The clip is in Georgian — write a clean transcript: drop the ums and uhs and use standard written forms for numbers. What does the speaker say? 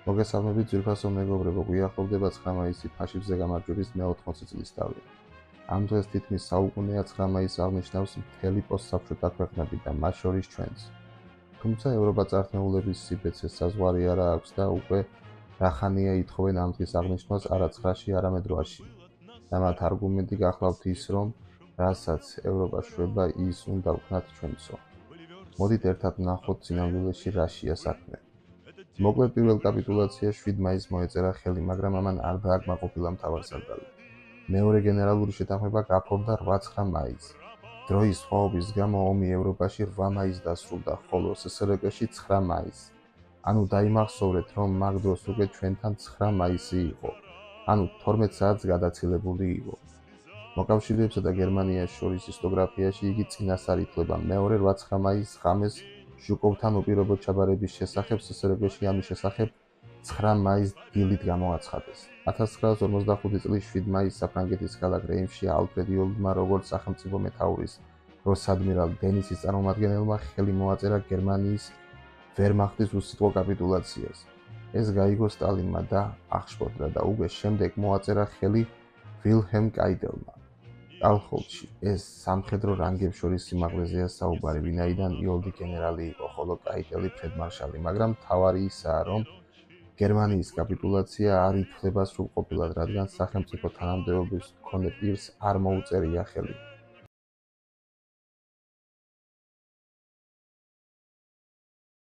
მოგესალმებით ძვირფასო მეგობრებო, გვიახლოვდება 9 მაისი ფაშიზმზე გამარჯვების მე-80 წლისთავი. ამ დღეს თითქმის საუკუნეა 9 მაისს აღნიშნავს მთელი პოსტსაბჭოთა ქვეყნები და მათ შორის ჩვენც. თუმცა ევროპა წართმეულების სიბეცეს საზღვარი არა აქვს და უკვე რახანია ითხოვენ ამ დღის აღნიშვნას არა 9-ში, არამედ 8-ში. და მათ არგუმენტი გახლავთ ის, რომ რასაც ევროპა შვება, ის უნდა ვქნათ ჩვენცო. მოდით ერთად ვნახოთ წინამძღოლში რაშია საქმე. მოკლედ პირველ კაპიტულაციას 7 მაისს მოეწერა ხელი, მაგრამ ამან არ დააკმაყოფილა მთავარსარდალი. მეორე გენერალური შეთანხმება გაფორმდა 8-9 მაისს. დროის სხვაობის გამო ომი ევროპაში 8 მაისს დასრულდა, ხოლო SSRG-ში 9 მაისს. ანუ დაიმახსოვრეთ, რომ მაგ დროს უკვე ჩვენთან 9 მაისი იყო. ანუ 12 საათს გადაცილებული იყო. მოკავშირეებსა და გერმანიას შორის ისტორიოგრაფიაში იგი წინასწარ ითვლება. მეორე 8-9 მაისს ღამეს ჟუკოვთან უპირობო ჩაბარების შესახებ SSRG-ში ამის შესახებ 9 მაისს დილით გამოაცხადეს. 1945 წლის 7 მაისს საფრანგეთის ქალაქ რეიმსში ალფრედ იოლდმა როგორც სახელმწიფო მეთაურის როსადმირალ დენისის წარმომადგენელმა ხელი მოაწერა გერმანიის ვერმახტის უსიტყვო კაპიტულაციას. ეს გაიგო სტალინმა და აღშფოთდა და უკვე შემდეგ მოაწერა ხელი ვილჰელმ კაიტელმა. კალხოლში ეს სამხედრო რანგებს შორის სიმაღლეზეა საუბარი, ვინაიდან იოლდი გენერალი იყო, ხოლო კაიტელი ფრედმარშალი, მაგრამ მთავარი ისაა, რომ გერმანიის კაპიტულაცია არ ითვლება სრულყოფილად, რადგან სახელმწიფო თანამდებობის მქონე პირს არ მოუწერია ხელი.